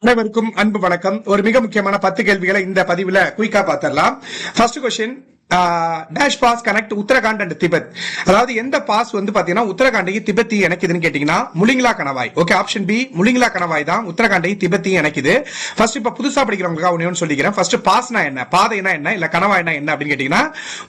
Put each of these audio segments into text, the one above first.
அனைவருக்கும் அன்பு வணக்கம். ஒரு மிக முக்கியமான 10 கேள்விகளை இந்த பதிவுல குயிக்கா பாத்திரலாம். First question, dash pass connect Uttarakhand and Tibet. அதாவது எந்த பாஸ் வந்து பாத்தீங்கன்னா உத்தரகாண்டையும் திபெத்தையும் இணைக்குதுன்னு கேட்டீங்கன்னா முலிங்லா கணவாய். ஓகே, ஆப்ஷன் பி முலிங்லா கணவாய் தான் உத்தரகாண்டையும் திபெத்தையும் இணைக்குது. ஃபர்ஸ்ட் இப்ப புதுசா படிக்கிறவங்களுக்காக ஒன்னு சொல்லிக்கிறேன். ஃபர்ஸ்ட் பாஸ்னா என்ன, பாதைனா என்ன, இல்ல கணவாய்னா என்ன அப்படின்னு கேட்டீங்கன்னா,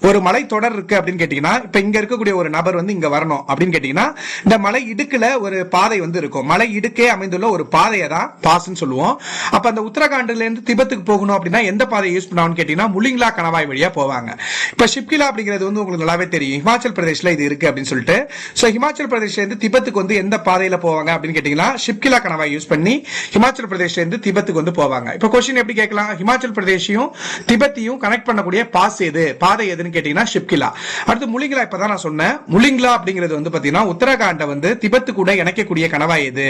ஒரு மலை தொடர் இருக்கு அப்படின்னு கேட்டீங்கன்னா, இப்ப இங்க இருக்கக்கூடிய ஒரு நபர் வந்து இங்க வரணும் அப்படின்னு கேட்டீங்கன்னா, இந்த மலை இடுக்குல ஒரு பாதை வந்து இருக்கும். மலை இடுக்கே அமைந்துள்ள ஒரு பாதையை தான் பாஸ்ன்னு சொல்லுவோம். அப்ப அந்த உத்தரகாண்ட்ல இருந்து திபெத்துக்கு போகணும் அப்படின்னா எந்த பாதையை யூஸ் பண்ணுவாங்கன்னு கேட்டீங்கன்னா முலிங்லா கணவாய் வழியா போவாங்க. இப்ப ஷிப்கிலா அப்படிங்கிறது வந்து உங்களுக்கு நல்லாவே தெரியும், ஹிமாச்சல் பிரதேஷ்ல இது இருக்கு அப்படின்னு சொல்லிட்டு. சோ ஹிமாச்சல் பிரதேஷ்ல இருந்து திபெத்துக்கு வந்து எந்த பாதையில போவாங்க அப்படின்னு கேட்டீங்கன்னா ஷிப்கிலா கணவாய் யூஸ் பண்ணி ஹிமாச்சல் பிரதேஷ்ல இருந்து திபெத்துக்கு வந்து போவாங்க. இப்ப கொஸ்டின் எப்படி கேட்கலாம், ஹிமாச்சல் பிரதேஷையும் திபெத்தையும் கனெக்ட் பண்ணக்கூடிய பாஸ் எது, பாதை எதுன்னு கேட்டீங்கன்னா ஷிப்கிலா. அடுத்து முலிங்லா. இப்பதான் நான் சொன்னேன், முலிங்லா அப்படிங்கிறது வந்து பாத்தீங்கன்னா உத்தரகாண்ட வந்து திபெத்து கூட இணைக்கக்கூடிய கணவாய் எது,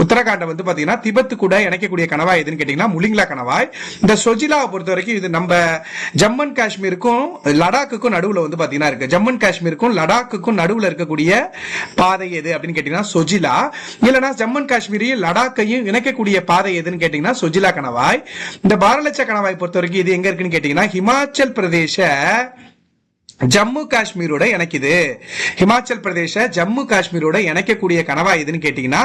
உத்தரகாண்ட வந்து பாத்தீங்கன்னா திபெத்து கூட இணைக்கக்கூடிய கணவாய் எதுன்னு கேட்டீங்கன்னா முலிங்லா கணவாய். இந்த சொஜிலாவை பொறுத்த வரைக்கும் இது நம்ம ஜம்மு அண்ட் காஷ்மீருக்கும் லடாக்குக்கும் நடுவுல வந்து பாத்தீங்கன்னா இருக்கு. ஜம்மு அண்ட் காஷ்மீருக்கும் லடாக்குக்கும் நடுவுல இருக்கக்கூடிய பாதை எது அப்படின்னு கேட்டீங்கன்னா சொஜிலா. இல்லனா ஜம்மு அண்ட் காஷ்மீரையும் லடாக்கையும் இணைக்கக்கூடிய பாதை எதுன்னு கேட்டீங்கன்னா சொஜிலா கணவாய். இந்த பாரலட்ச கணவாய் பொறுத்த வரைக்கும் இது எங்க இருக்குன்னு கேட்டீங்கன்னா ஹிமாச்சல் பிரதேச ஜம்மு காஷ்மீரோட இணைக்குது. ஹிமாச்சல் பிரதேச ஜம்மு காஷ்மீரோட இணைக்கக்கூடிய கணவாய் எதுன்னு கேட்டீங்கன்னா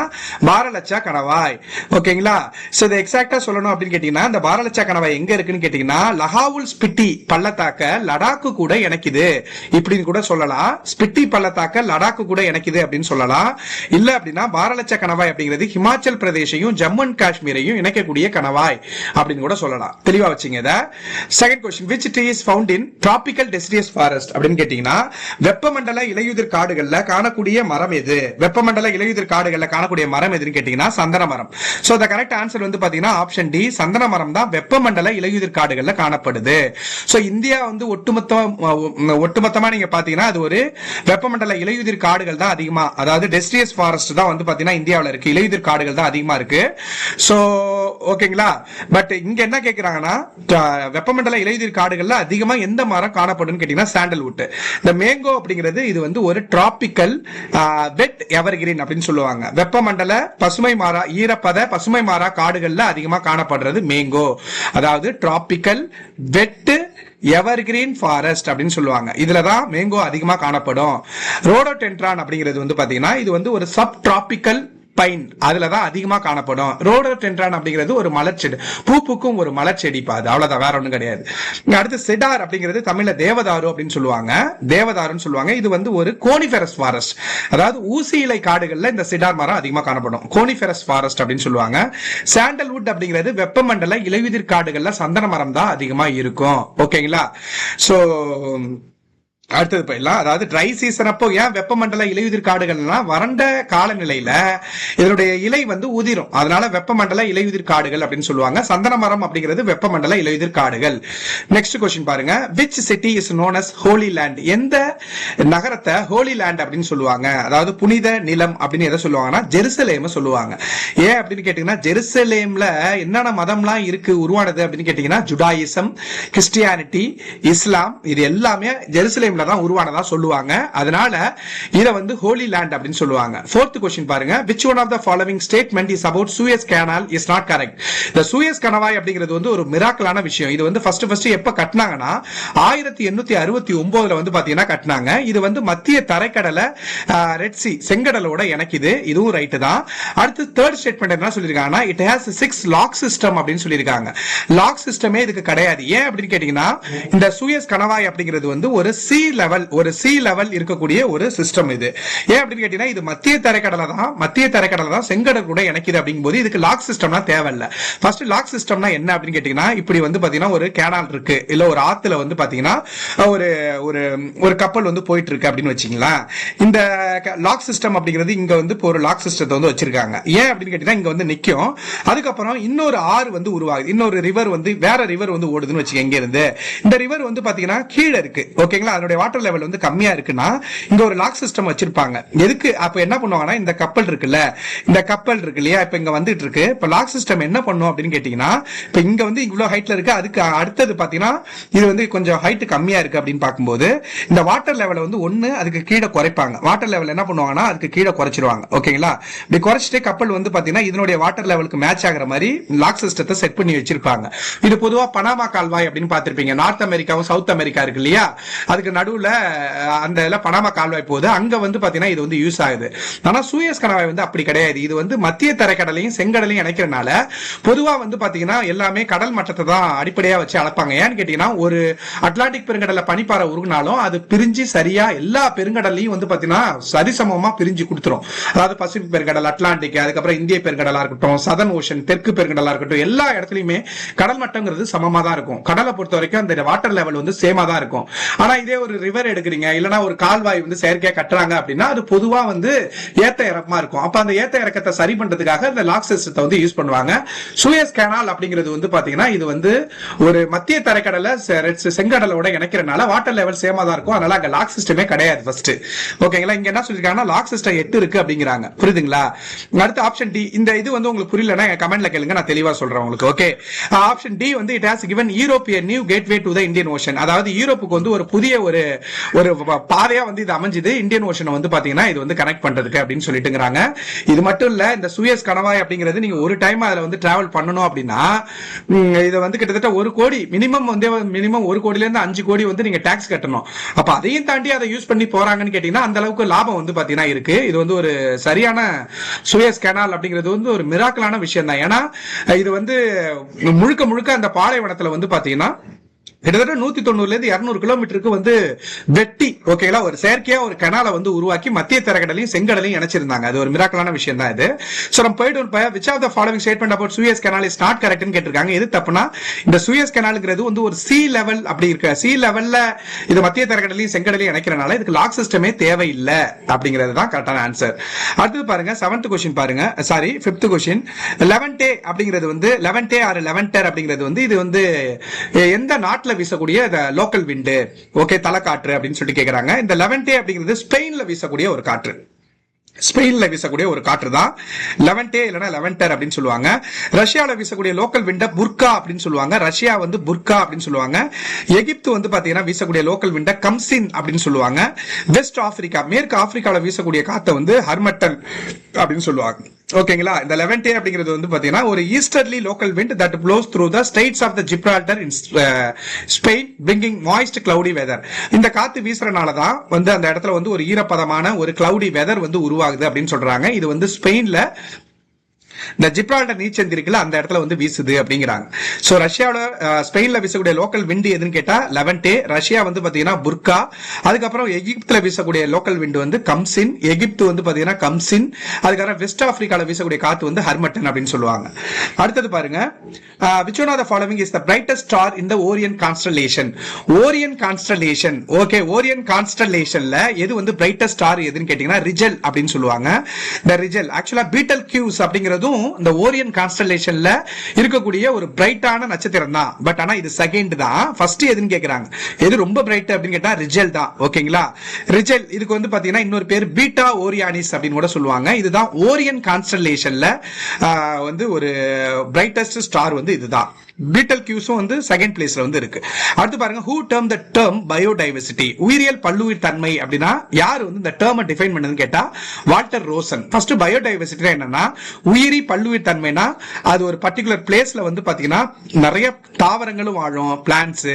பாரலட்சா கணவாய். ஓகேங்களா? சோ இதை எக்ஸாக்டா சொல்லணும் அப்படின்னு கேட்டீங்கன்னா இந்த பாரலட்சா கணவாய் எங்க இருக்குன்னு கேட்டீங்கன்னா லஹாவுல் ஸ்பிட்டி பள்ளத்தாக்க லடாக்கு கூட இணைக்குது இப்படின்னு கூட சொல்லலாம். ஸ்பிட்டி பள்ளத்தாக்க லடாக்கு கூட இணைக்குது அப்படின்னு சொல்லலாம். இல்ல அப்படின்னா பாரலட்சா கணவாய் அப்படிங்கிறது ஹிமாச்சல் பிரதேசையும் ஜம்மு அண்ட் காஷ்மீரையும் இணைக்கக்கூடிய கணவாய் அப்படின்னு கூட சொல்லலாம். தெளிவா வச்சுங்க இத. Second question, which tree is found in tropical deciduous forest அப்படின்னு கேட்டீங்கன்னா வெப்பமண்டல இலையுதிர் காடுகள்ல காணக்கூடிய மரம் எது, வெப்பமண்டல இலையுதிர் காடுகள்ல காணக்கூடிய மரம் எதுன்னு கேட்டீங்கன்னா சந்தன மரம். சோ the correct answer வந்து பாத்தீங்கன்னா ஆப்ஷன் டி, சந்தன மரம் தான் வெப்பமண்டல இலையுதிர் காடுகள்ல காணப்படுது. சோ இந்தியா வந்து ஒட்டுமொத்தமா நீங்க பாத்தீங்கன்னா அது ஒரு வெப்பமண்டல இலையுதிர் காடுகள் தான் அதிகமா, அதாவது டெசிடியஸ் ஃபாரஸ்ட் தான் வந்து பாத்தீங்கன்னா இந்தியாவில் இருக்கு, இலையுதிர் காடுகள் தான் அதிகமா இருக்கு. சோ ஓகேங்களா? பட் இங்க என்ன கேக்குறாங்கன்னா வெப்பமண்டல இலையுதிர் காடுகள்ல அதிகமா எந்த மரம் காணப்படும் கேட்டீங்கன்னா சாண்டல்வுட். இந்த மேங்கோ அப்படிங்கிறது இது வந்து ஒரு டிராபிக்கல் வெட் எவர்கிரீன் அப்படின்னு சொல்லுவாங்க. வெப்பமண்டல பசுமை மாறா ஈரப்பத பசுமை மாறா காடுகள்ல அதிகமா காணப்படுறது மேங்கோ, அதாவது டிராபிக்கல் வெட் எவர்கிரீன் ஃபாரஸ்ட் அப்படின்னு சொல்லுவாங்க. இதுலதான் மேங்கோ அதிகமா காணப்படும். ரோடோடென்ட்ரான் அப்படிங்கிறது வந்து பாத்தீங்கன்னா இது வந்து ஒரு சப் டிராபிக்கல் பைன், அதுலதான் அதிகமா காணப்படும். ரோடோடென்ட்ரான் அப்படிங்கிறது ஒரு மலர்ச்செடி, பூப்புக்கும் ஒரு மலர்ச்செடி பாது, அவ்வளவுதான், வேற ஒண்ணும் கிடையாது. அடுத்து செடார் அப்படிங்கிறது தமிழ்ல தேவதாரு அப்படின்னு சொல்லுவாங்க, தேவதாருன்னு சொல்லுவாங்க. இது வந்து ஒரு கோனிஃபெரஸ் ஃபாரஸ்ட், அதாவது ஊசி இலை காடுகள்ல இந்த செடார் மரம் அதிகமா காணப்படும், கோனிஃபெரஸ் ஃபாரஸ்ட் அப்படின்னு சொல்லுவாங்க. சாண்டல்வுட் அப்படிங்கிறது வெப்பமண்டல இலையுதிர் காடுகள்ல சந்தன மரம் தான் அதிகமா இருக்கும். ஓகேங்களா? சோ அடுத்தது போயிடலாம். அதாவது ட்ரை சீசன் அப்போ ஏன் வெப்பமண்டல இலையுதிர் காடுகள்னா வறண்ட காலநிலையில இதனுடைய இலை வந்து உதிரும், அதனால வெப்பமண்டல இலையுதிர் காடுகள் அப்படின்னு சொல்லுவாங்க. சந்தன மரம் அப்படிங்கிறது வெப்பமண்டல இலையுதிர் காடுகள். நெக்ஸ்ட் क्वेश्चन பாருங்க, which city is known as holy land, எந்த நகரத்தை ஹோலி லேண்ட் அப்படின்னு சொல்லுவாங்க, அதாவது புனித நிலம் அப்படின்னு எதை சொல்லுவாங்கன்னா ஜெருசலேம் சொல்லுவாங்க. ஏன் அப்படின்னு கேட்டீங்கன்னா ஜெருசலேம்ல என்னென்ன மதம்லாம் இருக்கு உருவானது அப்படின்னு கேட்டீங்கன்னா ஜுடாயிசம், கிறிஸ்டியானிட்டி, இஸ்லாம், இது எல்லாமே ஜெருசலேம் தான் உருவானதா சொல்லுவாங்க. அதனால இத வந்து ஹோலி லேண்ட் அப்படின்னு சொல்லுவாங்க. ஃபோர்த் क्वेश्चन பாருங்க, which one of the following statement is about Suez Canal is not correct. இந்த சூயஸ் கணவாய் அப்படிங்கிறது வந்து ஒரு மிராக்கிளான விஷயம். இது வந்து ஃபர்ஸ்ட் எப்ப கட்டினாங்கன்னா 1869ல வந்து பாத்தீங்கன்னா கட்டினாங்க. இது வந்து மத்திய தரைக்கடலை ரெட் சி செங்கடலோட இணைக்குது, இதுவும் ரைட் தான். அடுத்து தேர்ட் ஸ்டேட்மெண்ட் என்ன சொல்லிருக்காங்கன்னா it has 6 லாக் சிஸ்டம் அப்படின்னு சொல்லிருக்காங்க. லாக் சிஸ்டமே இதுக்கு கிடையாது. ஏன் அப்படின்னு கேட்டீங்கன்னா இந்த சூயஸ் கணவாய் அப்படிங்கிறது வந்து ஒரு சி லெவல் இருக்கக்கூடிய ஒரு சிஸ்டம் இது. ஏன் அப்படின்னு கேட்டீங்கன்னா இது மத்திய தரைக்கடலை தான் செங்கடல் கூட இணைக்குது அப்படிங்கும்போது இதுக்கு லாக் சிஸ்டம்னா தேவையில்லை. ஃபர்ஸ்ட் லாக் சிஸ்டம்னா என்ன அப்படின்னு கேட்டீங்கன்னா இப்படி வந்து பாத்தீங்கன்னா ஒரு கேனால் இருக்கு, இல்ல ஒரு ஆத்துல வந்து பாத்தீங்கன்னா ஒரு கப்பல் வந்து போயிட்டு இருக்கு அப்படின்னு வச்சீங்களா. இந்த லாக் சிஸ்டம் அப்படிங்கிறது இங்க வந்து ஒரு லாக் சிஸ்டத்தை வந்து வச்சிருக்காங்க. ஏன் அப்படின்னு கேட்டீங்கன்னா இங்க வந்து நிக்கும், அதுக்கப்புறம் இன்னொரு ஆறு வந்து உருவாகுது, இன்னொரு ரிவர் வந்து வேற ரிவர் வந்து ஓடுதுன்னு வச்சுக்க. இங்க இருந்து இந்த ரிவர் வந்து பாத்தீங்கன்னா கீழே இருக்கு. ஓகேங்களா? அதனுடைய இதனுடைய வாட்டர் லெவல் வந்து கம்மியா இருக்குன்னா இங்க ஒரு லாக் சிஸ்டம் வச்சிருப்பாங்க. எதுக்கு அப்ப என்ன பண்ணுவாங்கன்னா, இந்த கப்பல் இருக்குல்ல, இந்த கப்பல் இருக்கு இல்லையா, இப்ப இங்க வந்துட்டு இருக்கு. இப்ப லாக் சிஸ்டம் என்ன பண்ணும் அப்படின்னு கேட்டீங்கன்னா, இப்ப இங்க வந்து இவ்வளவு ஹைட்ல இருக்கு, அதுக்கு அடுத்தது பாத்தீங்கன்னா இது வந்து கொஞ்சம் ஹைட் கம்மியா இருக்கு அப்படின்னு பார்க்கும்போது இந்த வாட்டர் லெவலை வந்து ஒண்ணு அதுக்கு கீழே குறைப்பாங்க. வாட்டர் லெவல் என்ன பண்ணுவாங்கன்னா அதுக்கு கீழே குறைச்சிருவாங்க. ஓகேங்களா? இப்படி குறைச்சிட்டு கப்பல் வந்து பாத்தீங்கன்னா இதனுடைய வாட்டர் லெவலுக்கு மேட்ச் ஆகிற மாதிரி லாக் சிஸ்டத்தை செட் பண்ணி வச்சிருப்பாங்க. இது பொதுவா பனாமா கால்வாய் அப்படின்னு பார்த்திருப்பீங்க. நார்த் அமெரிக்காவும் சவுத் அமெரிக்கா இருக்கு இல்லையா, அதுக்கு நடுவுல அந்த பனாமா கால்வாய் போகுது. அங்க வந்து பாத்தீங்கன்னா இது வந்து யூஸ் ஆகுது. ஆனா சூயஸ் கணவாய் வந்து அப்படி கிடையாது. இது வந்து மத்திய தரைக்கடலையும் செங்கடலையும் இணைக்கிறதுனால பொதுவா வந்து பாத்தீங்கன்னா எல்லாமே கடல் மட்டத்தை தான் அடிப்படையா வச்சு அளப்பாங்க. ஏன்னு கேட்டீங்கன்னா, ஒரு அட்லாண்டிக் பெருங்கடல பனிப்பாறை உருகினாலும் அது பிரிஞ்சு சரியா எல்லா பெருங்கடலையும் வந்து பாத்தீங்கன்னா சரிசமமா பிரிஞ்சு கொடுத்துரும். அதாவது பசிபிக் பெருங்கடல், அட்லாண்டிக், அதுக்கப்புறம் இந்திய பெருங்கடலா இருக்கட்டும், சதர்ன் ஓஷன், தெற்கு பெருங்கடலா இருக்கட்டும், எல்லா இடத்துலயுமே கடல் மட்டங்கிறது சமமா தான் இருக்கும். கடலை பொறுத்த வரைக்கும் அந்த வாட்டர் லெவல் வந்து சேமா தான் இருக்கும். ஆனா இதே ஒரு ரிவர் எடுக்கிறீங்க, இல்லனா ஒரு கால்வாய் வந்து செயற்கையா கட்டுறாங்க அப்படின்னா அது பொதுவா வந்து ஏத்த இறக்கமா இருக்கும். அப்ப அந்த ஏத்த இறக்கத்தை சரி பண்றதுக்காக இந்த லாக் சிஸ்டத்தை வந்து யூஸ் பண்ணுவாங்க. சூயஸ் கேனால் அப்படிங்கிறது வந்து பாத்தீங்கன்னா இது வந்து ஒரு மத்திய தரைக்கடலை செங்கடலோட இணைக்கிறனால வாட்டர் லெவல் சேமா தான் இருக்கும். அதனால அங்க லாக் சிஸ்டமே கிடையாது ஃபர்ஸ்ட். ஓகேங்களா? இங்க என்ன சொல்லிருக்காங்கன்னா லாக் சிஸ்டம் 8 இருக்கு அப்படிங்கிறாங்க. புரியுதுங்களா? அடுத்து ஆப்ஷன் டி. இந்த இது வந்து உங்களுக்கு புரியலன்னா கமெண்ட்ல கேளுங்க, நான் தெளிவா சொல்றேன் உங்களுக்கு. ஓகே, ஆப்ஷன் டி வந்து it has given Europe a new gateway to the Indian Ocean. அதாவது யூரோப்புக்கு வந்து ஒரு புதிய ஒரு பாதையா வந்து இது அமைஞ்சது இந்தியன் ஓஷன் வந்து பாத்தீங்கன்னா இது வந்து கனெக்ட் பண்றதுக்கு அப்படின்னு சொல்லிட்டுங்கிறாங்க. இது மட்டும் இல்ல, இந்த சூயஸ் கணவாய் அப்படிங்கிறது நீங்க ஒரு டைம் அதுல வந்து டிராவல் பண்ணணும் அப்படின்னா இது வந்து கிட்டத்தட்ட 1 கோடி மினிமம் 1 கோடில இருந்து 5 கோடி வந்து நீங்க டாக்ஸ் கட்டணும். அப்ப அதையும் தாண்டி அதை யூஸ் பண்ணி போறாங்கன்னு கேட்டீங்கன்னா அந்த அளவுக்கு லாபம் வந்து பாத்தீங்கன்னா இருக்கு. இது வந்து ஒரு சரியான சூயஸ் கேனால் அப்படிங்கிறது வந்து ஒரு மிராக்கலான விஷயம் தான். ஏன்னா இது வந்து முழுக்க அந்த பாலைவனத்துல வந்து பாத்தீங்கன்னா கிட்டத்தட்ட 190 இருந்து 200 கிலோமீட்டருக்கு வந்து வெட்டி, ஓகேங்களா, ஒரு செயற்கையா ஒரு கனாலை வந்து உருவாக்கி மத்திய தரைக்கடலையும் செங்கடலையும் இணைச்சிருந்தாங்க. அது ஒரு மிராக்கலான விஷயம் தான் இது. சோ நம்ம போயிட்டு which of the following statement about Suez Canal is not correct ன்னு கேட்டிருக்காங்க. எது தப்புனா, இந்த சூயஸ் கனால்ங்கிறது வந்து ஒரு சி லெவல் அப்படி இருக்க, சி லெவல்ல இது மத்திய தரைக்கடலையும் செங்கடலையும் இணைக்கிறனால இதுக்கு லாக் சிஸ்டமே தேவையில்லை அப்படிங்கிறது தான் கரெக்டான ஆன்சர். அடுத்து பாருங்க 7th கொஸ்டின் பாருங்க, சாரி 5th கொஸ்டின். லெவன்டே அப்படிங்கிறது வந்து லெவன்டே ஆர் லெவன்டர் அப்படிங்கிறது வந்து இது வந்து எந்த நாட்டுல வீசக்கூடிய லோக்கல் விண்டு, ஓகே, தலைக்காற்று அப்படின்னு சொல்லி கேக்குறாங்க. இந்த லெவன்டே அப்படிங்கிறது ஸ்பெயின்ல வீசக்கூடிய ஒரு காற்று. ஸ்பெயின்ல வீசக்கூடிய ஒரு காற்று தான் லெவன்டே இல்லனா லெவன்டர் அப்படின்னு சொல்லுவாங்க. ரஷ்யால வீசக்கூடிய லோக்கல் விண்ட புர்கா அப்படின்னு சொல்லுவாங்க. ரஷ்யா வந்து புர்கா அப்படின்னு சொல்லுவாங்க. எகிப்து வந்து பாத்தீங்கன்னா வீசக்கூடிய லோக்கல் விண்ட கம்சின் அப்படின்னு சொல்லுவாங்க. வெஸ்ட் ஆப்பிரிக்கா, மேற்கு ஆப்பிரிக்கால வீசக்கூடிய காத்தை வந்து ஹர்மட்டன் அப்படின்னு சொல்லுவாங்க. ஓகேங்களா? இந்த லெவன்டே அப்படிங்கிறது வந்து பாத்தீங்கன்னா ஒரு easterly local wind that blows through the straits of the Gibraltar in Spain bringing moist cloudy weather. இந்த காத்து வீசுறனால தான் வந்து அந்த இடத்துல வந்து ஒரு ஈரப்பதமான ஒரு கிளவுடி வெதர் வந்து உருவாகுது அப்படின்னு சொல்றாங்க. இது வந்து ஸ்பெயின்ல இந்த ஜிப்ரால்டர் நீச்சல் இருக்குல்ல அந்த இடத்துல வந்து வீசுது அப்படிங்கிறாங்க. சோ ரஷ்யாவோட ஸ்பெயின்ல வீசக்கூடிய லோக்கல் விண்டு எதுன்னு கேட்டா லெவன்டே. ரஷ்யா வந்து பாத்தீங்கன்னா புர்கா. அதுக்கப்புறம் எகிப்துல வீசக்கூடிய லோக்கல் விண்டு வந்து கம்சின். எகிப்து வந்து பாத்தீங்கன்னா கம்சின். அதுக்கப்புறம் வெஸ்ட் ஆப்பிரிக்கால வீசக்கூடிய காத்து வந்து ஹர்மட்டன் அப்படின்னு சொல்லுவாங்க. அடுத்தது பாருங்க, which one of the following is the brightest star in the Orion constellation? Orion constellation, okay, Orion constellationல எது வந்து brightest star எதுன்னு கேட்டீங்கன்னா ரிஜல் அப்படின்னு சொல்லுவாங்க. இந்த ரிஜல் ஆக்சுவலா பீட்டல்கியூஸ் அப்படிங்கிறதும் இந்த ஓரியன் கான்ஸ்டலேஷன்ல இருக்கக்கூடிய ஒரு பிரைட்டான நட்சத்திரம் தான். பட் ஆனா இது செகண்ட் தான். ஃபர்ஸ்ட் எதுன்னு கேக்குறாங்க, எது ரொம்ப பிரைட் அப்படின்னு கேட்டா ரிஜல் தான். ஓகேங்களா? ரிஜல் இதுக்கு வந்து பாத்தீங்கன்னா இன்னொரு பேர் பீட்டா ஓரியானிஸ் அப்படின்னு கூட சொல்லுவாங்க. இதுதான் ஓரியன் கான்ஸ்டலேஷன்ல வந்து ஒரு பிரைட்டஸ்ட் ஸ்டார் வந்து இதுதான். பீட்டல்கியூஸும் வந்து செகண்ட் பிளேஸ்ல வந்து இருக்கு. அடுத்து பாருங்க, who term the term biodiversity? உயிரியல் பல்லுயிர் தன்மை அப்படின்னா யார் வந்து இந்த டேர்மை டிஃபைன் பண்ணதுன்னு கேட்டா வால்டர் ரோசன். ஃபர்ஸ்ட் பயோடைவர்சிட்டி என்னன்னா உயிரி பல்லுயிர் தன்மைனா அது ஒரு பர்டிகுலர் பிளேஸ்ல வந்து பாத்தீங்கன்னா நிறைய தாவரங்களும் வாழும், பிளான்ட்ஸ்,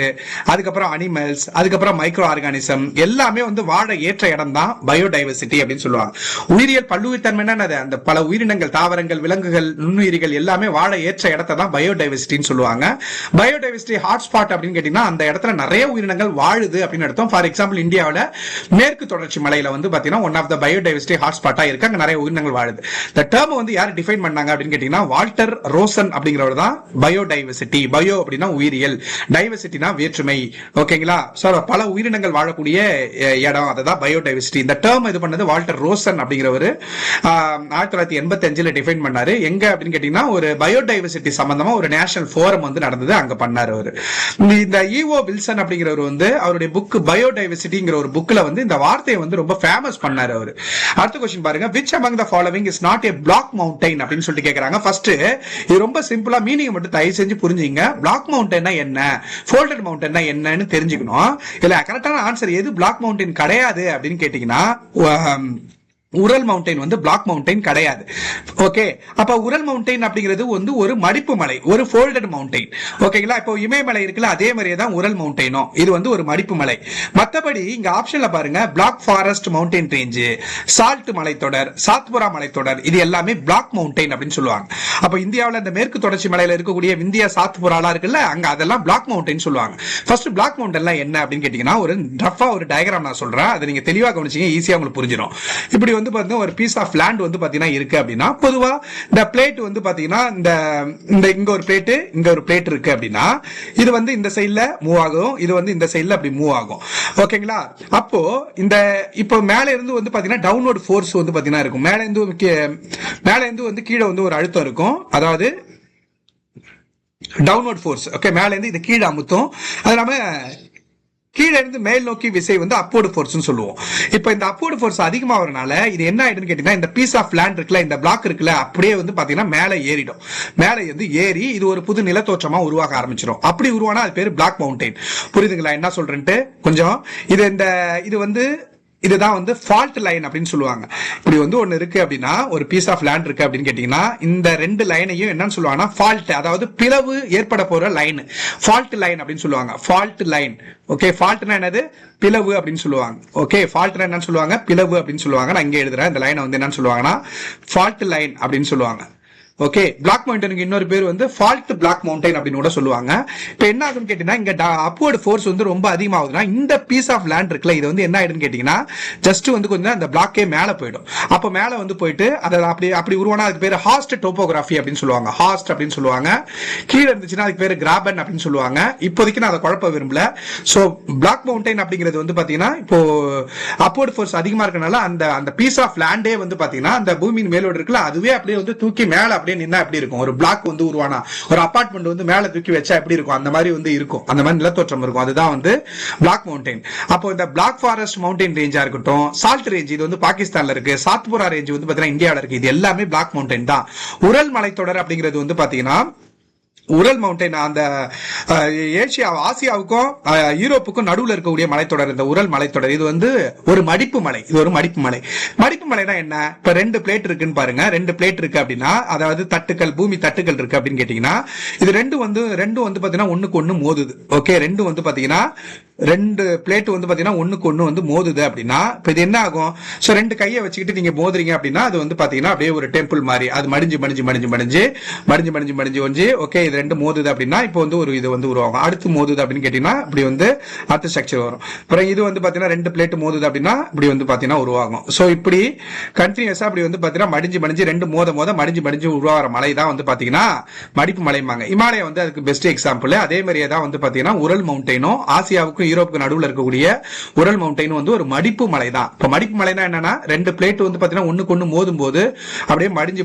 அதுக்கப்புறம் அனிமல்ஸ், அதுக்கப்புறம் மைக்ரோ ஆர்கானிசம் எல்லாமே வந்து வாழ ஏற்ற இடம் தான் பயோடைவர்சிட்டி அப்படின்னு சொல்லுவாங்க. உயிரியல் பல்லுயிர் தன்மைனா அந்த பல உயிரினங்கள், தாவரங்கள், விலங்குகள், நுண்ணுயிரிகள் எல்லாமே வாழ ஏற்ற இடத்தை தான் பயோடைவர்சிட்டின்னு சொல்லுவாங்க. பயோடைவர்சிட்டி ஹாட்ஸ்பாட் அப்படின்னு கேட்டீங்கன்னா அந்த இடத்துல நிறைய உயிரினங்கள் வாழுது அப்படின்னு அர்த்தம். ஃபார் எக்ஸாம்பிள் இந்தியாவில் மேற்கு தொடர்ச்சி மலையில வந்து பாத்தீங்கன்னா ஒன் ஆஃப் த பயோடைவர்சிட்டி ஹாட்ஸ்பாட்டா இருக்கு. அங்க நிறைய உயிரினங்கள் வாழுது. இந்த டேர்ம் வந்து யார் டிஃபைன் பண்ணாங்க அப்படின்னு கேட்டீங்கன்னா வால்டர் ரோசன் அப்படிங்கிறவர் தான் பயோடைவர்சிட்டி. பயோ அப்படின்னா உயிரியல், டைவர்சிட்டினா வேற்றுமை. ஓகேங்களா? பல உயிரினங்கள் வாழக்கூடிய இடம், அதுதான் பயோடைவர்சிட்டி. இந்த டேர்ம் இது பண்ணது வால்டர் ரோசன் அப்படிங்கிறவர் 1985 டிஃபைன் பண்ணாரு. எங்க அப்படின்னு கேட்டீங்கன்னா ஒரு பயோடைவர்சிட்டி சம்பந்தமா ஒரு நேஷனல் ஃபோரம் திட்டம் வந்து நடந்தது, அங்க பண்ணாரு அவரு. இந்த ஈஓ வில்சன் அப்படிங்கிறவர் வந்து அவருடைய புக் பயோடைவர்சிட்டிங்கிற ஒரு புக்ல வந்து இந்த வார்த்தையை வந்து ரொம்ப ஃபேமஸ் பண்ணாரு அவரு. அடுத்த क्वेश्चन பாருங்க, which among the following is not a block mountain அப்படின்னு சொல்லிட்டு கேக்குறாங்க. ஃபர்ஸ்ட் இது ரொம்ப சிம்பிளா மீனிங் மட்டும் தயவு செஞ்சு புரிஞ்சுங்க. பிளாக் மவுண்டன்னா என்ன, ஃபோல்டட் மவுண்டன்னா என்னன்னு தெரிஞ்சுக்கணும். இல்ல கரெக்டான ஆன்சர் எது பிளாக் மவுண்டன் கிடையாது அப்படின்னு கேட்டீங்கன்னா உரல் மவுண்டைன் வந்து பிளாக் மவுண்டைன் கிடையாது. ஓகே, அப்ப உரல் மவுண்டைன் அப்படிங்கிறது வந்து ஒரு மடிப்பு மலை, ஒரு ஃபோல்டட் மவுண்டைன். ஓகேங்களா, இப்போ இமயமலை இருக்குல்ல அதே மாதிரியே தான் உரல் மவுண்டைனும், இது வந்து ஒரு மடிப்பு மலை. மத்தபடி இங்க ஆப்ஷன்ல பாருங்க, Black Forest mountain range, salt மலைத்தொடர், சாத்புரா மலைத்தொடர், இது எல்லாமே பிளாக் மவுண்டைன் அப்படின்னு சொல்லுவாங்க. அப்ப இந்தியாவில் இந்த மேற்கு தொடர்ச்சி மலையில இருக்கக்கூடிய விந்தியா சாத்புராலாம் இருக்குல்ல, அங்க அதெல்லாம் பிளாக் மவுண்டைன் சொல்லுவாங்க. ஃபர்ஸ்ட் பிளாக் மவுண்டைன்லாம் என்ன அப்படின்னு கேட்டீங்கன்னா, ஒரு ரஃபா ஒரு டயக்ராம் நான் சொல்றேன், அதை நீங்க தெளிவா கவனிச்சீங்க ஈஸியா உங்களுக்கு புரிஞ்சிடும். இப்படி வந்து பாத்தீங்கன்னா ஒரு பீஸ் ஆஃப் லேண்ட் வந்து பாத்தீங்கன்னா இருக்கு அப்படின்னா, பொதுவா இந்த பிளேட் வந்து பாத்தீங்கன்னா இந்த இங்க ஒரு பிளேட், இங்க ஒரு பிளேட் இருக்கு அப்படின்னா, இது வந்து இந்த சைடுல மூவ் ஆகும், இது வந்து இந்த சைடுல அப்படி மூவ் ஆகும். ஓகேங்களா, அப்போ இந்த இப்போ மேல இருந்து வந்து பாத்தீங்கன்னா டவுன்வர்ட் ஃபோர்ஸ் வந்து பாத்தீங்கன்னா இருக்கும். மேல இருந்து வந்து கீழே வந்து ஒரு அழுத்தம் இருக்கும், அதாவது டவுன்வர்ட் ஃபோர்ஸ். ஓகே, மேல இருந்து இது கீழே அமுத்தும், அது நம்ம கீழே இருந்து மேல் நோக்கி விசை வந்து அப்போர்டு ஃபோர்ஸ் சொல்லுவோம். இப்போ இந்த அப்போர்டு ஃபோர்ஸ் அதிகமாகறதுனால இது என்ன ஆயிடுன்னு கேட்டீங்கன்னா, இந்த பீஸ் ஆஃப் லேண்ட் இருக்குல்ல, இந்த பிளாக் இருக்குல்ல, அப்படியே வந்து பாத்தீங்கன்னா மேலே ஏறிடும். மேலே வந்து ஏறி இது ஒரு புது நிலத்தோற்றமா உருவாக ஆரம்பிச்சிடும். அப்படி உருவானா அது பேரு பிளாக் மவுண்டைன். புரியுதுங்களா என்ன சொல்றேன்ட்டு? கொஞ்சம் இது வந்து இதுதான் வந்து ஃபால்ட் லைன் அப்படின்னு சொல்லுவாங்க. இப்படி வந்து ஒன்னு இருக்கு அப்படின்னா, ஒரு பீஸ் ஆஃப் லேண்ட் இருக்கு அப்படின்னு கேட்டீங்கன்னா, இந்த ரெண்டு லைனையும் என்னன்னு சொல்லுவாங்கன்னா ஃபால்ட், அதாவது பிளவு ஏற்பட போற லைன், ஃபால்ட் லைன் அப்படின்னு சொல்லுவாங்க. Fault line. ஓகே, ஃபால்ட்னா என்னது? பிளவு அப்படின்னு சொல்லுவாங்க. ஓகே, ஃபால்ட்னா என்னன்னு சொல்லுவாங்க? பிளவு அப்படின்னு சொல்லுவாங்க. நான் இங்க எழுதுறேன், இந்த லைனை வந்து என்னன்னு சொல்லுவாங்கன்னா ஃபால்ட் லைன் அப்படின்னு சொல்லுவாங்க. ஓகே, பிளாக் மவுண்டனுக்கு இன்னொரு பேர் வந்து ஃபால்ட் பிளாக் மவுண்டைன் அப்படின்னு கூட சொல்லுவாங்க. இப்போ என்ன ஆகுன்னு கேட்டீங்கன்னா, இங்க அப்வர்ட் ஃபோர்ஸ் வந்து ரொம்ப அதிகமாகுதுன்னா, இந்த பீஸ் ஆஃப் லேண்ட் இருக்குல்ல, இது வந்து என்ன ஆயிடுன்னு கேட்டீங்கன்னா, ஜஸ்ட் வந்து கொஞ்சம் அந்த பிளாக்கே மேல போயிடும். அப்போ மேல வந்து போயிட்டு அதை அப்படி உருவானா அதுக்கு பேர் ஹாஸ்ட் டோபோகிராஃபி அப்படின்னு சொல்லுவாங்க. ஹாஸ்ட் அப்படின்னு சொல்லுவாங்க. கீழே இருந்துச்சுன்னா அதுக்கு பேர் கிராபன் அப்படின்னு சொல்லுவாங்க. இப்போதைக்கு நான் அதை குழப்ப விரும்பல. ஸோ பிளாக் மவுண்டைன் அப்படிங்கிறது வந்து பாத்தீங்கன்னா, இப்போ அப்வர்ட் ஃபோர்ஸ் அதிகமா இருக்கனால அந்த பீஸ் ஆஃப் லேண்டே வந்து பாத்தீங்கன்னா, அந்த பூமியின் மேலோடு இருக்குல்ல, அதுவே அப்படியே வந்து தூக்கி மேல அப்படியே நின்னா எப்படி இருக்கும்? ஒரு பிளாக் வந்து உருவானா, ஒரு அபார்ட்மெண்ட் வந்து மேல தூக்கி வச்சா எப்படி இருக்கும்? அந்த மாதிரி வந்து இருக்கும், அந்த மாதிரி நிலத்தோற்றம் இருக்கும். அதுதான் வந்து பிளாக் மவுண்டைன். அப்போ இந்த பிளாக் ஃபாரஸ்ட் மவுண்டைன் ரேஞ்சா இருக்கட்டும், சால்ட் ரேஞ்ச், இது வந்து பாகிஸ்தான்ல இருக்கு, சாத்புரா ரேஞ்ச் வந்து பாத்தீங்கன்னா இந்தியாவில இருக்கு, இது எல்லாமே பிளாக் மவுண்டைன் தான். உரல் மலைத்தொடர் அப்படிங்கிறது வந்து பாத்தீங்கன்னா உரல் மவுண்டைன் அந்த ஆசியாவுக்கும் யூரோப்புக்கும் நடுவில் இருக்கக்கூடிய மலைத்தொடர், இந்த உரல் மலைத்தொடர், இது வந்து ஒரு மடிப்பு மலை. இது ஒரு மடிப்பு மலை. மடிப்பு மலைனா என்ன? இப்ப ரெண்டு பிளேட் இருக்குன்னு பாருங்க, ரெண்டு பிளேட் இருக்கு அப்படின்னா, அதாவது தட்டுக்கள், பூமி தட்டுக்கள் இருக்கு அப்படின்னு கேட்டீங்கன்னா, இது ரெண்டும் வந்து பாத்தீங்கன்னா ஒண்ணுக்கு ஒண்ணு மோதுது. ஓகே, ரெண்டும் வந்து பாத்தீங்கன்னா ரெண்டு பிளேட் வந்து பாத்தீங்கன்னா ஒண்ணுக்கு ஒண்ணு வந்து மோதுது அப்படின்னா, இப்ப இது என்ன ஆகும்? சோ ரெண்டு கையை வச்சுக்கிட்டு நீங்க மோதுறீங்க அப்படின்னா, அது வந்து பாத்தீங்கன்னா அப்படியே ஒரு டெம்பிள் மாதிரி அது மடிஞ்சு ஓகே, இது ரெண்டு மோதுது அப்படின்னா இப்போ வந்து ஒரு இது வந்து உருவாகும். அடுத்து மோதுது அப்படின்னு கேட்டீங்கன்னா இப்படி வந்து அடுத்த ஸ்ட்ரக்சர் வரும். அப்புறம் இது வந்து பாத்தீங்கன்னா ரெண்டு பிளேட் மோதுது அப்படின்னா இப்படி வந்து பாத்தீங்கன்னா உருவாகும். சோ இப்படி கண்டினியூஸா அப்படி வந்து பாத்தீங்கன்னா மடிஞ்சு ரெண்டு மோத மடிஞ்சு உருவாகிற மலை தான் வந்து பாத்தீங்கன்னா மடிப்பு மலைமாங்க. இமாலயா வந்து அதுக்கு பெஸ்ட் எக்ஸாம்பிள். அதே மாதிரியே தான் வந்து பாத்தீங்கன்னா உரல் மவுண்டைனும் ஆசியாவுக்கும் யூரோப்புக்கு நடுவில் இருக்கக்கூடிய உரல் மவுண்டைன் வந்து ஒரு மடிப்பு மலை தான். இப்ப மடிப்பு மலைனா என்னன்னா, ரெண்டு பிளேட் வந்து பாத்தீங்கன்னா ஒண்ணுக்கு ஒண்ணு மோதும் போது அப்படியே மடிஞ்சு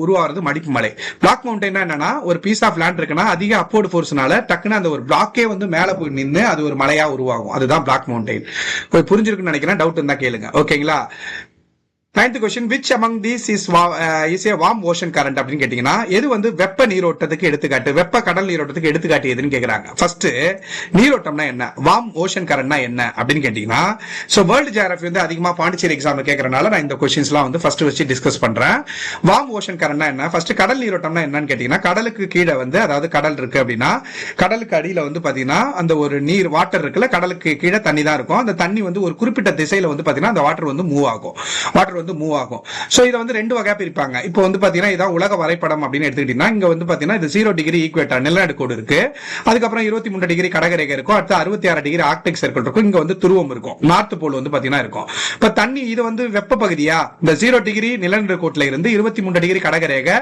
உருவாகிறது மடிப்பு மலை. பிளாக் மவுண்டைன் என்னன்னா, ஒரு பீஸ் ஆஃப் லேண்ட் இருக்குன்னா அதிக அப்போர்ட் ஃபோர்ஸ்னால டக்குன்னு அந்த ஒரு பிளாக்கே வந்து மேல போய் நின்று அது ஒரு மலையா உருவாகும். அதுதான் பிளாக் மவுண்டைன். புரிஞ்சிருக்குன்னு நினைக்கிறேன். டவுட் இருந்தா கேளுங்க. ஓகேங்களா? 9th question, which among these is a warm ocean current அப்படின்னு கேட்டீங்கன்னா, எது வந்து வெப்ப நீரோட்டத்துக்கு எடுத்துக்காட்டு, வெப்ப கடல் நீரோட்டத்துக்கு எடுத்துக்காட்டு எதுன்னு கேக்குறாங்க. ஃபர்ஸ்ட் நீரோட்டம்னா என்ன, வார்ம் ஓஷன் கரண்ட்னா என்ன அப்படின்னு கேட்டீங்கன்னா, சோ வேர்ல்ட் ஜியோகிராஃபி வந்து அதிகமா பாண்டிச்சேரி எக்ஸாம்ல கேக்குறனால நான் இந்த क्वेश्चंसலாம் வந்து ஃபர்ஸ்ட் வச்சு டிஸ்கஸ் பண்றேன். வார்ம் ஓஷன் கரண்ட்னா என்ன, ஃபர்ஸ்ட் கடல் நீரோட்டம்னா என்னன்னு கேட்டீங்கன்னா, கடலுக்கு கீழே வந்து, அதாவது கடல் இருக்கு அப்படின்னா கடலுக்கு அடியில வந்து பாத்தீங்கன்னா அந்த ஒரு நீர் வாட்டர் இருக்குல்ல, கடலுக்கு கீழே தண்ணி தான் இருக்கும். அந்த தண்ணி வந்து ஒரு குறிப்பிட்ட திசையில வந்து பாத்தீங்கன்னா அந்த வாட்டர் வந்து மூவ் ஆகும். மூவ் ஆகும். சோ இத வந்து ரெண்டு வகையா பிரிப்பாங்க. இப்போ வந்து பாத்தீங்கன்னா இதான் உலக வரைபடம் அப்படின்னு எடுத்துக்கிட்டீங்கன்னா, இங்க வந்து பாத்தீங்கன்னா இது 0 டிகிரி ஈக்குவேட்டர் நிலநடு கோடு இருக்கு, அதுக்கப்புறம் 23 டிகிரி கடகரேகை இருக்கும், அடுத்து 66 டிகிரி ஆர்க்டிக் சர்க்கிள் இருக்கும், இங்க வந்து துருவம் இருக்கும், நார்த் போல் வந்து பாத்தீங்கன்னா இருக்கும். இப்ப தண்ணி இது வந்து வெப்ப பகுதியா, இந்த 0 டிகிரி நிலநடு கோட்ல இருந்து 23 டிகிரி கடகரேகை,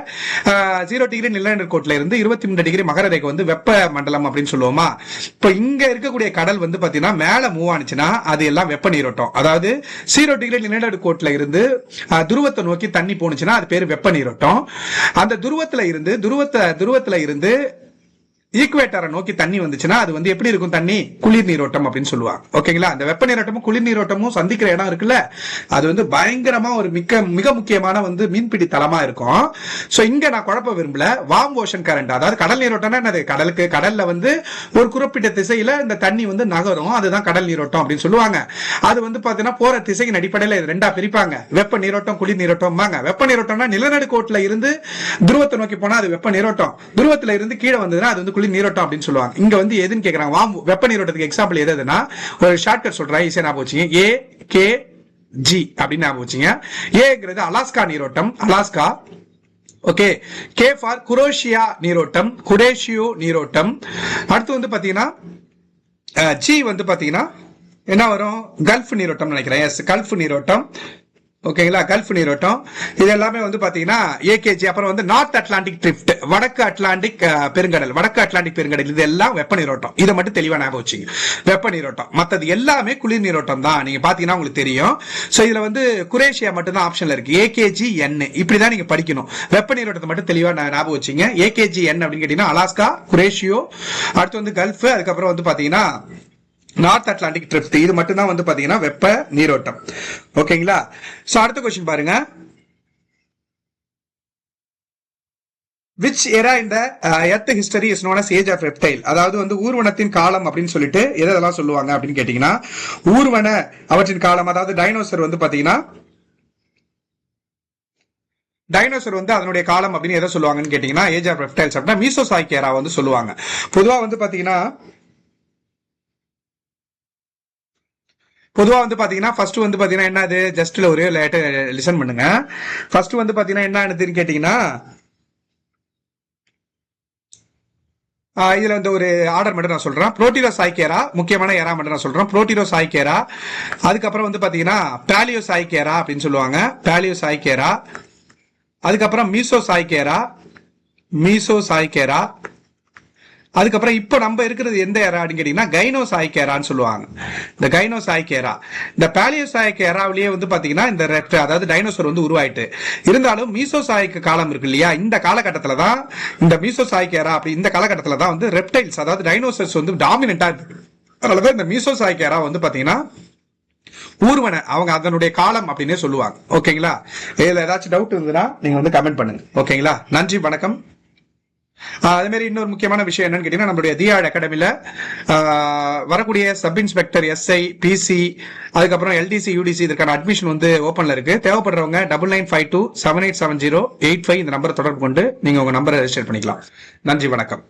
0 டிகிரி நிலநடு கோட்ல இருந்து 23 டிகிரி மகர ரேகை வந்து வெப்ப மண்டலம் அப்படின்னு சொல்லுவோமா. இப்ப இங்க இருக்கக்கூடிய கடல் வந்து பாத்தீங்கன்னா மேல மூவ் ஆனிச்சுன்னா அது எல்லாம் வெப்ப நீரோட்டம். அதாவது 0 டிகிரி நிலநடு கோட்ல இருந்து துருவத்தை நோக்கி தண்ணி போனுச்சுன்னா அது பேரு வெப்ப நீரோட்டம். அந்த துருவத்துல இருந்து ஈக்குவேட்டரை நோக்கி தண்ணி வந்துச்சுன்னா அது வந்து எப்படி இருக்கும்? தண்ணி குளிர் நீரோட்டம் அப்படின்னு சொல்லுவாங்க. ஓகேங்களா? அந்த வெப்ப நீரோட்டமும் குளிர் நீரோட்டமும் சந்திக்கிற இடம் இருக்குல்ல, அது வந்து பயங்கரமா ஒரு மிக முக்கியமான வந்து மீன்பிடி தளமா இருக்கும். சோ இங்க நான் குழப்ப விரும்பல. வார்ம் ஓஷன் கரண்ட், அதாவது கடல் நீரோட்டம்னா என்னது? கடல்ல வந்து ஒரு குறிப்பிட்ட திசையில இந்த தண்ணி வந்து நகரும், அதுதான் கடல் நீரோட்டம் அப்படின்னு சொல்லுவாங்க. அது வந்து பாத்தீங்கன்னா போற திசையின் அடிப்படையில ரெண்டா பிரிப்பாங்க, வெப்ப நீரோட்டம் குளிர் நீரோட்டம். வெப்ப நீரோட்டம்னா நிலநடுக்கோட்டுல இருந்து துருவத்தை நோக்கி போனா அது வெப்ப நீரோட்டம், துருவத்துல இருந்து கீழே வந்ததுன்னா அது வந்து நீரோட்டம் அப்படின்னு சொல்லுவாங்க. இங்க வந்து எதுன்னு கேக்குறாங்க, வெப்ப நீரோட்டத்துக்கு எக்ஸாம்பிள் எதுனா ஒரு ஷார்ட்கட் சொல்றேன், ஈஸியா ஞாபகம் வச்சுங்க. ஏ கே ஜி அப்படின்னு ஞாபகம் வச்சுங்க. ஏங்கிறது அலாஸ்கா நீரோட்டம், Alaska. Okay. K for Croatia நீரோட்டம், குரேஷியோ நீரோட்டம். அடுத்து வந்து பாத்தீங்கன்னா ஜி வந்து பாத்தீங்கன்னா என்ன வரும்? கல்ஃப் நீரோட்டம் நினைக்கிறேன். எஸ், கல்ஃப் நீரோட்டம். ஓகேங்களா? கல்ஃப் நீரோட்டம். இது எல்லாமே வந்து பாத்தீங்கன்னா ஏகேஜி. அப்புறம் வந்து நார்த் அட்லாண்டிக் ட்ரிஃப்ட், வடக்கு அட்லாண்டிக் பெருங்கடல், இது எல்லாம் வெப்ப நீரோட்டம். இதை மட்டும் தெளிவா ஞாபகம் வச்சுங்க, வெப்ப நீரோட்டம். மத்தது எல்லாமே குளிர் நீரோட்டம் தான். நீங்க பாத்தீங்கன்னா உங்களுக்கு தெரியும். சோ இதுல வந்து குரேஷியா மட்டும் தான் ஆப்ஷன்ல இருக்கு, ஏகேஜி என். இப்படிதான் நீங்க படிக்கணும். வெப்ப நீரோட்டத்தை மட்டும் தெளிவா ஞாபகம் வச்சுங்க. ஏகேஜி என் அப்படின்னு கேட்டீங்கன்னா அலாஸ்கா, குரேஷியோ, அடுத்து வந்து கல்ஃப், அதுக்கப்புறம் வந்து பாத்தீங்கன்னா நார்த் அட்லாண்டிக் ட்ரிஃப்ட். இது மட்டும் தான் வந்து பாத்தீங்கன்னா வெப்ப நீரோட்டம். ஓகேங்களா? சோ அடுத்த क्वेश्चन பாருங்க. which era in the earth history is known as age of reptile? அதாவது வந்து ஊர்வனத்தின் காலம் அப்படின்னு சொல்லிட்டு எதெல்லாம் சொல்லுவாங்க அப்படின்னு கேட்டீங்கன்னா, ஊர்வன அவற்றின் காலம், அதாவது டைனோசர் வந்து பாத்தீங்கன்னா டைனோசர் வந்து அதனுடைய காலம் அப்படின்னு எதை சொல்லுவாங்கன்னு கேட்டீங்கன்னா ஏஜ் ஆஃப் ரெப்டைல்ஸ் அப்படின்னா மீசோசாய்க் ஏரா வந்து சொல்லுவாங்க. பொதுவா வந்து பாத்தீங்கன்னா ஃபர்ஸ்ட் வந்து பாத்தீங்கன்னா என்னது, ஜஸ்ட்ல ஒரே லிசன் பண்ணுங்க. ஃபர்ஸ்ட் வந்து பாத்தீங்கன்னா என்னன்னு கேட்டீங்கன்னா இதுல வந்து ஒரு ஆர்டர் மட்டும் நான் சொல்றேன். புரோட்டிரோசாய்க்கேரா, முக்கியமான ஏரா மட்டும் நான் சொல்றேன். புரோட்டிரோசாய்க்கேரா, அதுக்கப்புறம் வந்து பாத்தீங்கன்னா பேலியோசாய்க்கேரா அப்படின்னு சொல்லுவாங்க, பேலியோசாய்க்கேரா. அதுக்கப்புறம் மீசோசாய்க்கேரா. அதுக்கப்புறம் இப்ப நம்ம இருக்கிறது எந்த ஏரா அப்படின்னு கேட்டீங்கன்னா கைனோசாய்க்கேரான்னு சொல்லுவாங்க. இந்த கைனோசாய்க்கேரா, இந்த பேலியோசாய்க்கேராவிலேயே வந்து பாத்தீங்கன்னா இந்த அதாவது டைனோசர் வந்து உருவாயிட்டு இருந்தாலும் மீசோசாய்க்கு காலம் இருக்கு இல்லையா, இந்த காலகட்டத்துல தான் இந்த மீசோசாய்க்கேரா அப்படி இந்த காலகட்டத்துல தான் வந்து ரெப்டைல்ஸ் அதாவது டைனோசர்ஸ் வந்து டாமினண்டா இருக்கு. அதனாலதான் இந்த மீசோசாய்க்கேரா வந்து பாத்தீங்கன்னா ஊர்வன அவங்க அதனுடைய காலம் அப்படின்னே சொல்லுவாங்க. ஓகேங்களா? இதுல ஏதாச்சும் டவுட் இருந்ததுன்னா நீங்க வந்து கமெண்ட் பண்ணுங்க. ஓகேங்களா? நன்றி, வணக்கம். அதே மாதிரி இன்னொரு முக்கியமான விஷயம் என்னன்னு கேட்டீங்கன்னா, நம்மளுடைய தியாழ் அகாடமில வரக்கூடிய சப் இன்ஸ்பெக்டர் எஸ்ஐ, பிசி, அதுக்கப்புறம் எல்டிசி, யூடிசி இதற்கான அட்மிஷன் வந்து ஓபன்ல இருக்கு. தேவைப்படுறவங்க 9952787085 இந்த நம்பரை தொடர்பு கொண்டு நீங்க உங்க நம்பரை ரெஜிஸ்டர் பண்ணிக்கலாம். நன்றி, வணக்கம்.